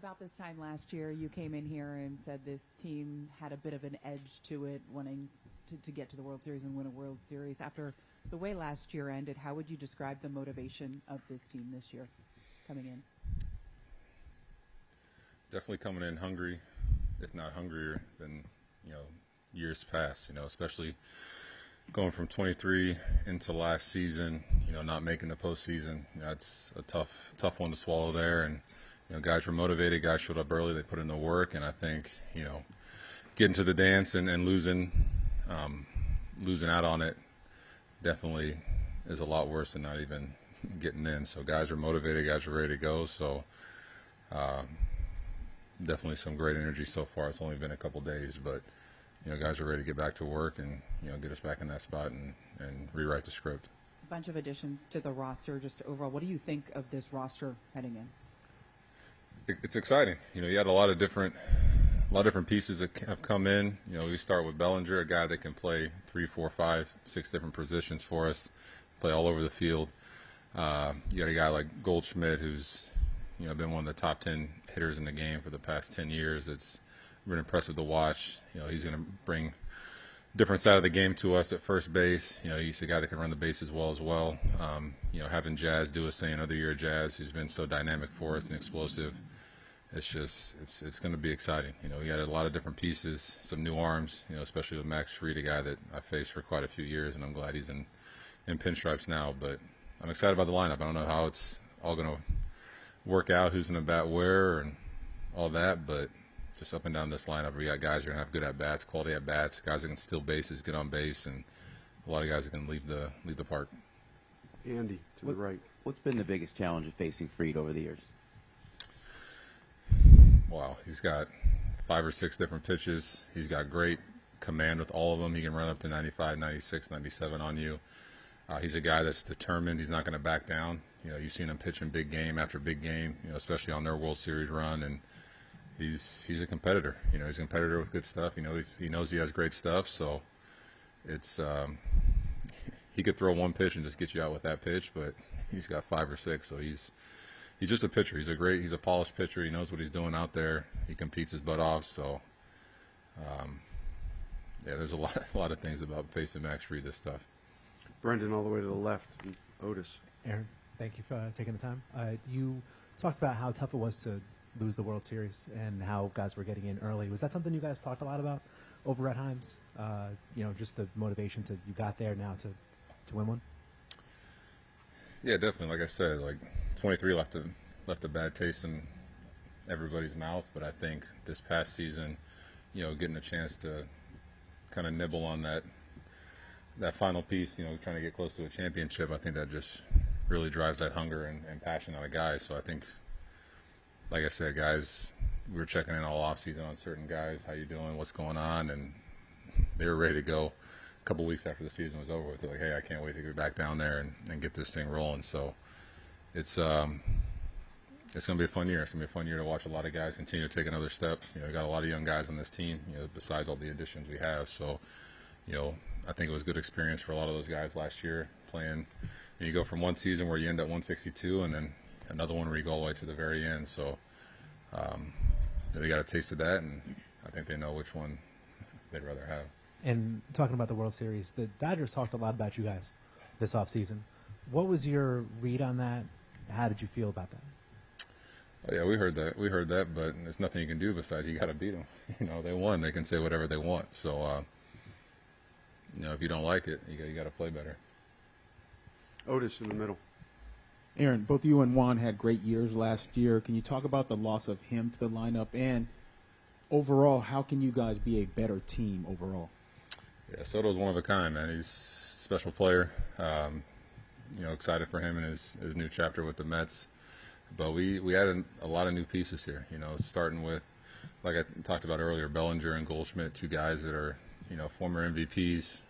About this time last year, you came in here and said this team had a bit of an edge to it, wanting to get to the World Series and win a World Series. After the way last year ended, how would you describe the motivation of this team this year coming in? Definitely coming in hungry, if not hungrier than, years past, especially going from 23 into last season, not making the postseason. That's a tough one to swallow there. And, guys were motivated, guys showed up early, they put in the work, and I think, getting to the dance and losing out on it definitely is a lot worse than not even getting in. So guys are motivated, guys are ready to go. So definitely some great energy so far. It's only been a couple days, but guys are ready to get back to work and get us back in that spot and rewrite the script. A bunch of additions to the roster. Just overall, what do you think of this roster heading in? It's exciting. You had a lot of different pieces that have come in. We start with Bellinger, a guy that can play 3, 4, 5, 6 different positions for us, play all over the field. You got a guy like Goldschmidt, who's been one of the top 10 hitters in the game for the past 10 years. It's been impressive to watch. He's going to bring different side of the game to us at first base. He's a guy that can run the bases well. Having Jazz do his thing, another year of Jazz, who's been so dynamic for us and explosive. It's going to be exciting. We got a lot of different pieces, some new arms, especially with Max Fried, a guy that I faced for quite a few years, and I'm glad he's in pinstripes now. But I'm excited about the lineup. I don't know how it's all going to work out, who's going to bat where and all that, but just up and down this lineup, we got guys who are going to have good at-bats, quality at-bats, guys that can steal bases, get on base, and a lot of guys that can leave the park. Andy, to the right. What's been the biggest challenge of facing Fried over the years? Wow, he's got 5 or 6 different pitches. He's got great command with all of them. He can run up to 95, 96, 97 on you. He's a guy that's determined. He's not going to back down. You've seen him pitch in big game after big game, especially on their World Series run, and he's a competitor. He's a competitor with good stuff. He knows he has great stuff, so it's he could throw one pitch and just get you out with that pitch, but he's got 5 or 6, so he's just a pitcher. He's a polished pitcher. He knows what he's doing out there. He competes his butt off. So, there's a lot of things about facing Max Fried this stuff. Brendan, all the way to the left, and Otis. Aaron, thank you for taking the time. You talked about how tough it was to lose the World Series and how guys were getting in early. Was that something you guys talked a lot about over at Himes? Just the motivation you got there now to win one? Yeah, definitely. Like I said, 23 left a bad taste in everybody's mouth, but I think this past season, getting a chance to kind of nibble on that final piece, trying to get close to a championship, I think that just really drives that hunger and passion out of guys. So I think, like I said, guys, we were checking in all offseason on certain guys, how you doing, what's going on, and they were ready to go a couple weeks after the season was over with. They're like, hey, I can't wait to get back down there and get this thing rolling. So it's going to be a fun year. It's going to be a fun year to watch a lot of guys continue to take another step. We got a lot of young guys on this team, besides all the additions we have. So, I think it was a good experience for a lot of those guys last year playing. You go from one season where you end at 162 and then another one where you go all the way to the very end. So they got a taste of that, and I think they know which one they'd rather have. And talking about the World Series, the Dodgers talked a lot about you guys this offseason. What was your read on that? How did you feel about that? Oh, yeah, we heard that, but there's nothing you can do besides you got to beat them. They won. They can say whatever they want. So, if you don't like it, you got to play better. Otis in the middle. Aaron, both you and Juan had great years last year. Can you talk about the loss of him to the lineup, and overall, how can you guys be a better team overall? Yeah, Soto's one of a kind, man. He's a special player. Excited for him and his new chapter with the Mets. But we added a lot of new pieces here, starting with, like I talked about earlier, Bellinger and Goldschmidt, 2 guys that are, former MVPs,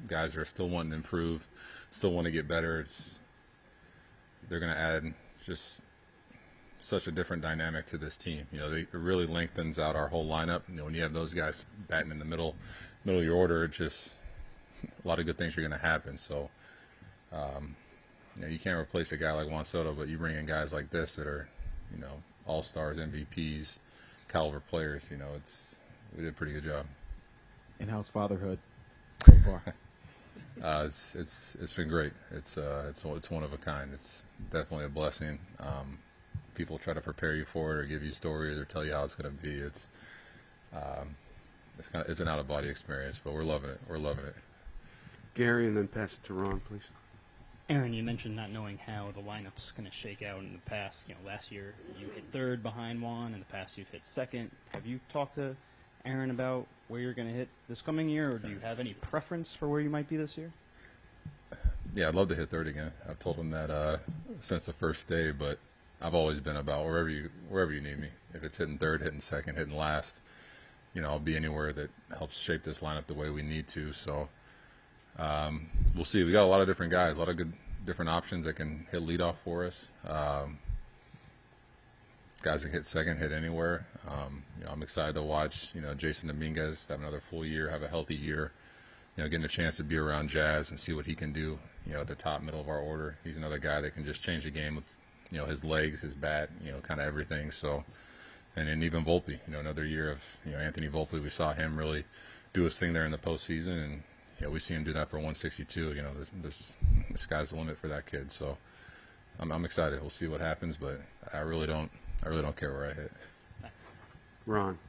guys that are still wanting to improve, still want to get better. They're going to add just such a different dynamic to this team. It really lengthens out our whole lineup. When you have those guys batting in the middle of your order, it just a lot of good things are going to happen. So, you can't replace a guy like Juan Soto, but you bring in guys like this that are, all-stars, MVPs, caliber players. We did a pretty good job. And how's fatherhood so far? It's been great. It's one of a kind. It's definitely a blessing. People try to prepare you for it or give you stories or tell you how it's going to be. It's an out of body experience, but we're loving it. We're loving it. Gary, and then pass it to Ron, please. Aaron, you mentioned not knowing how the lineup's going to shake out in the past. Last year you hit third behind Juan. In the past you've hit second. Have you talked to Aaron about where you're going to hit this coming year, or do you have any preference for where you might be this year? Yeah, I'd love to hit third again. I've told him that since the first day, but I've always been about wherever you need me. If it's hitting third, hitting second, hitting last, I'll be anywhere that helps shape this lineup the way we need to. So we'll see. We got a lot of different guys, a lot of good different options that can hit leadoff for us. Guys that hit second, hit anywhere. I'm excited to watch, Jasson Dominguez have another full year, have a healthy year. Getting a chance to be around Jazz and see what he can do, at the top, middle of our order. He's another guy that can just change the game with, his legs, his bat, kind of everything. So, and then even Volpe, another year of, Anthony Volpe. We saw him really do his thing there in the postseason, and we see him do that for 162. This sky's the limit for that kid. So, I'm excited. We'll see what happens, but I really don't care where I hit. Ron.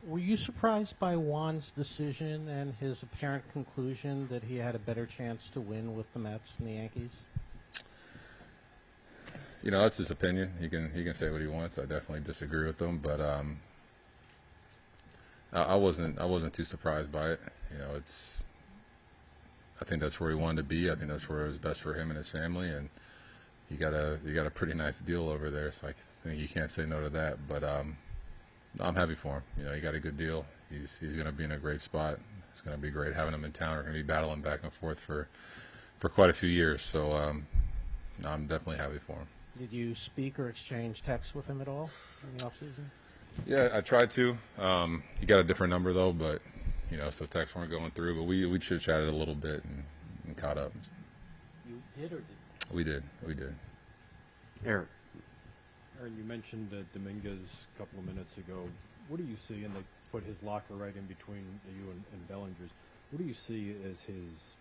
Were you surprised by Juan's decision and his apparent conclusion that he had a better chance to win with the Mets and the Yankees? That's his opinion. He can say what he wants. I definitely disagree with him, but I wasn't too surprised by it. I think that's where he wanted to be. I think that's where it was best for him and his family, and you got a pretty nice deal over there. So I think you can't say no to that. But I'm happy for him. He got a good deal. He's going to be in a great spot. It's going to be great having him in town. We're going to be battling back and forth for quite a few years. So I'm definitely happy for him. Did you speak or exchange texts with him at all in the offseason? Yeah, I tried to. He got a different number though, but so texts weren't going through. But we chit-chatted a little bit and caught up. You did or didn't? We did. Eric. Aaron, you mentioned Dominguez a couple of minutes ago. What do you see, and they put his locker right in between you and Bellinger's, what do you see as his,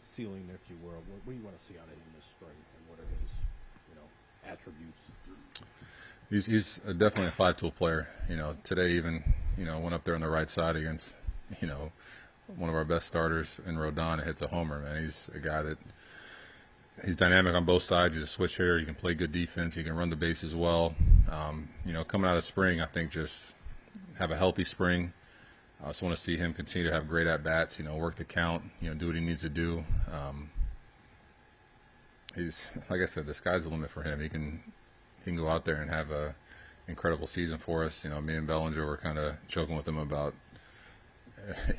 ceiling, if you will? What do you want to see out of him this spring, and what are his, attributes? He's definitely a five-tool player. Today even, went up there on the right side against, one of our best starters in Rodon and hits a homer, man. He's a guy that he's dynamic on both sides. He's a switch hitter. He can play good defense. He can run the bases well. Coming out of spring, I think just have a healthy spring. I just want to see him continue to have great at-bats, work the count, do what he needs to do. He's, like I said, the sky's the limit for him. He can go out there and have a incredible season for us. Me and Bellinger were kind of joking with him about,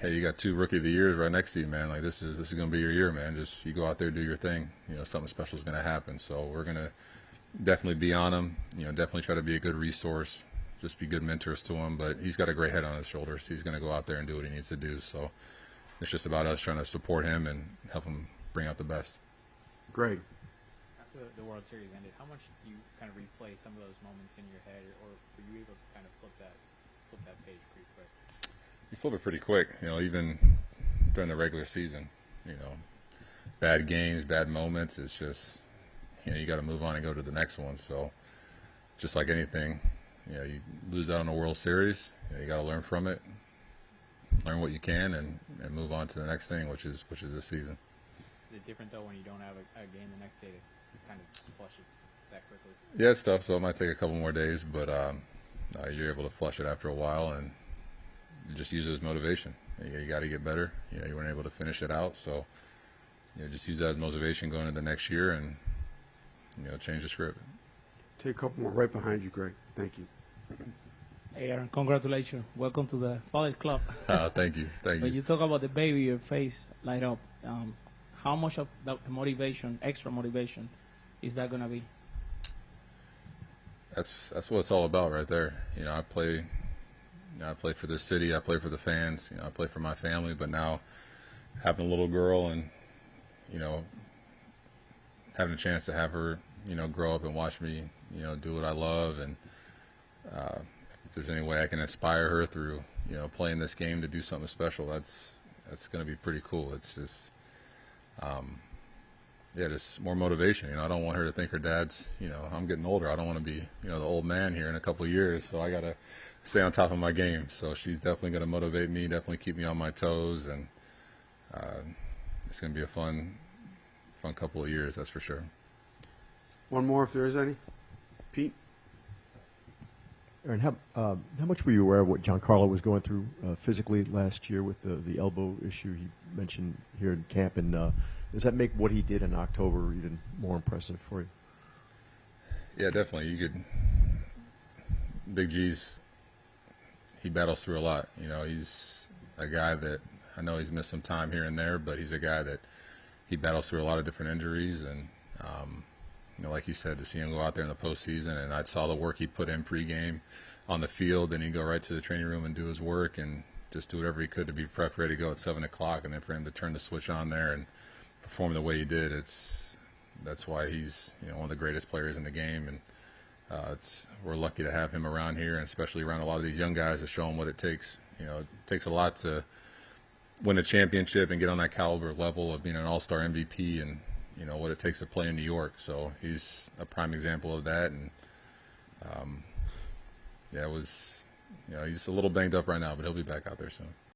hey, you got 2 Rookie of the Years right next to you, man. Like this is going to be your year, man. Just you go out there, do your thing. Something special is going to happen. So we're going to definitely be on him. Definitely try to be a good resource. Just be good mentors to him. But he's got a great head on his shoulders. He's going to go out there and do what he needs to do. So it's just about us trying to support him and help him bring out the best. Greg. After the World Series ended, how much do you kind of replay some of those moments in your head, or were you able to kind of flip that page pretty quick? You flip it pretty quick, even during the regular season. Bad games, bad moments. It's just, you got to move on and go to the next one. So, just like anything, you lose out on a World Series, you got to learn from it, learn what you can, and move on to the next thing, which is this season. Is it different though when you don't have a game the next day to kind of flush it that quickly? Yeah, it's tough. So it might take a couple more days, but you're able to flush it after a while and. You just use it as motivation. You got to get better. You weren't able to finish it out, so just use that as motivation going into the next year and change the script. Take a couple more right behind you, Greg. Thank you. Hey, Aaron, congratulations. Welcome to the Father Club. Thank you. When you talk about the baby, your face light up. How much of the motivation, extra motivation, is that going to be? That's what it's all about right there. I play for this city. I play for the fans. I play for my family. But now, having a little girl and having a chance to have her grow up and watch me, do what I love, and if there's any way I can inspire her through, playing this game to do something special, that's going to be pretty cool. It's just, just more motivation. I don't want her to think her dad's, I'm getting older. I don't want to be, the old man here in a couple of years. So I got to stay on top of my game. So she's definitely going to motivate me, definitely keep me on my toes, and it's going to be a fun couple of years, that's for sure. One more, if there is any. Pete? Aaron, how much were you aware of what Giancarlo was going through physically last year with the elbow issue he mentioned here in camp? And does that make what he did in October even more impressive for you? Yeah, definitely. Big G's, he battles through a lot. He's a guy that, I know he's missed some time here and there, but he's a guy that he battles through a lot of different injuries. And, like you said, to see him go out there in the postseason, and I saw the work he put in pregame on the field, and he'd go right to the training room and do his work and just do whatever he could to be prepped, ready to go at 7 o'clock, and then for him to turn the switch on there and perform the way he did, that's why he's one of the greatest players in the game. And we're lucky to have him around here, and especially around a lot of these young guys to show them what it takes. It takes a lot to win a championship and get on that caliber level of being an all-star MVP, and what it takes to play in New York. So he's a prime example of that. And he's a little banged up right now, but he'll be back out there soon.